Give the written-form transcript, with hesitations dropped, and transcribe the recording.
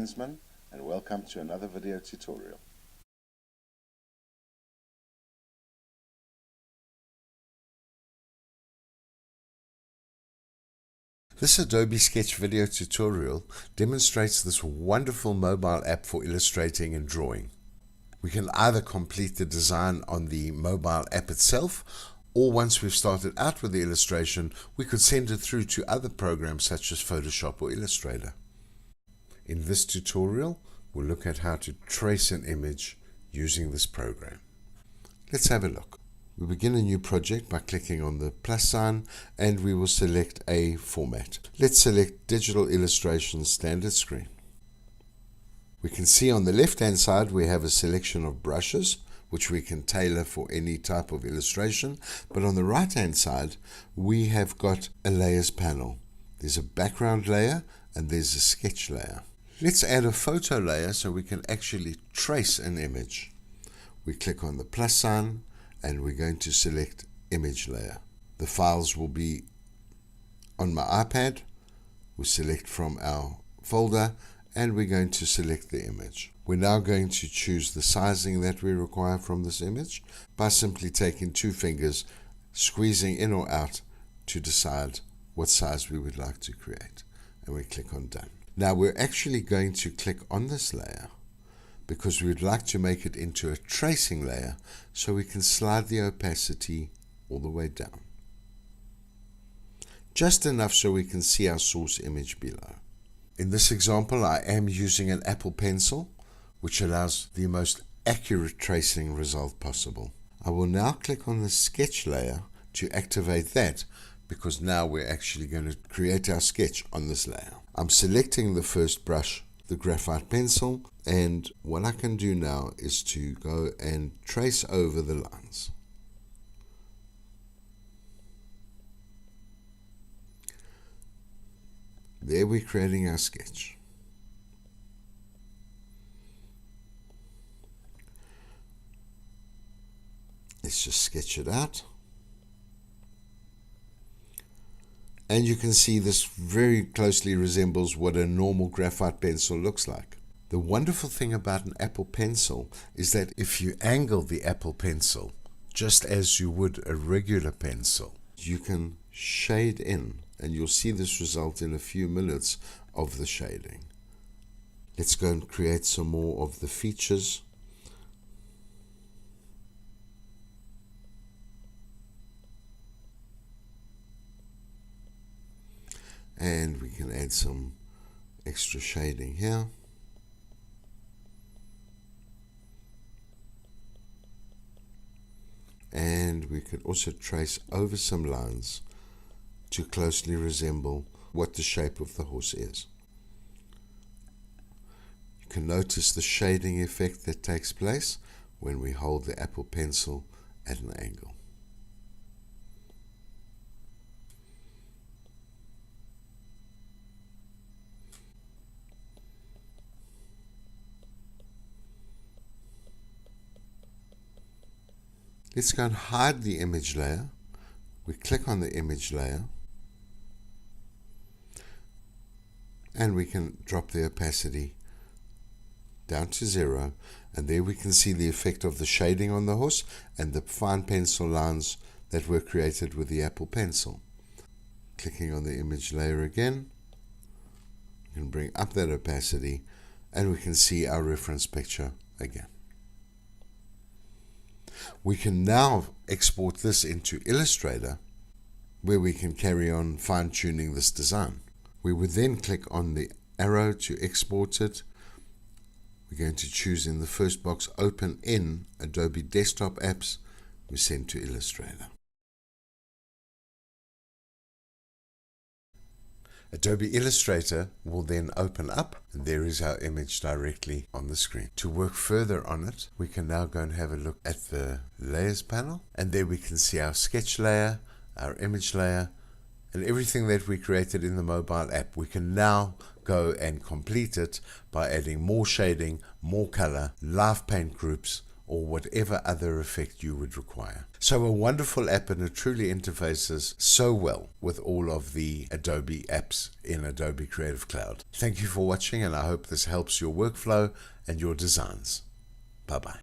Lanesman and welcome to another video tutorial. This Adobe Sketch video tutorial demonstrates this wonderful mobile app for illustrating and drawing. We can either complete the design on the mobile app itself, or once we've started out with the illustration, we could send it through to other programs such as Photoshop or Illustrator. In this tutorial, we'll look at how to trace an image using this program. Let's have a look. We begin a new project by clicking on the plus sign and we will select a format. Let's select Digital Illustration Standard Screen. We can see on the left hand side we have a selection of brushes which we can tailor for any type of illustration, but on the right hand side we have got a layers panel. There's a background layer and there's a sketch layer. Let's add a photo layer so we can actually trace an image. We click on the plus sign and we're going to select image layer. The files will be on my iPad. We select from our folder and we're going to select the image. We're now going to choose the sizing that we require from this image by simply taking two fingers, squeezing in or out to decide what size we would like to create. And we click on done. Now we're actually going to click on this layer because we would like to make it into a tracing layer so we can slide the opacity all the way down. Just enough so we can see our source image below. In this example, I am using an Apple Pencil, which allows the most accurate tracing result possible. I will now click on the sketch layer to activate that because now we're actually going to create our sketch on this layer. I'm selecting the first brush, the graphite pencil, and what I can do now is to go and trace over the lines. There we're creating our sketch. Let's just sketch it out. And you can see this very closely resembles what a normal graphite pencil looks like. The wonderful thing about an Apple Pencil is that if you angle the Apple Pencil just as you would a regular pencil, you can shade in, and you'll see this result in a few minutes of the shading. Let's go and create some more of the features. And we can add some extra shading here. And we could also trace over some lines to closely resemble what the shape of the horse is. You can notice the shading effect that takes place when we hold the Apple Pencil at an angle. Let's go and hide the image layer. We click on the image layer and we can drop the opacity down to 0, and there we can see the effect of the shading on the horse and the fine pencil lines that were created with the Apple Pencil. Clicking on the image layer again, we can bring up that opacity and we can see our reference picture again. We can now export this into Illustrator where we can carry on fine-tuning this design. We would then click on the arrow to export it. We're going to choose in the first box Open in Adobe Desktop Apps. We send to Illustrator. Adobe Illustrator will then open up and there is our image directly on the screen. To work further on it, we can now go and have a look at the layers panel, and there we can see our sketch layer, our image layer, and everything that we created in the mobile app. We can now go and complete it by adding more shading, more color, live paint groups, or whatever other effect you would require. So a wonderful app, and it truly interfaces so well with all of the Adobe apps in Adobe Creative Cloud. Thank you for watching, and I hope this helps your workflow and your designs. Bye-bye.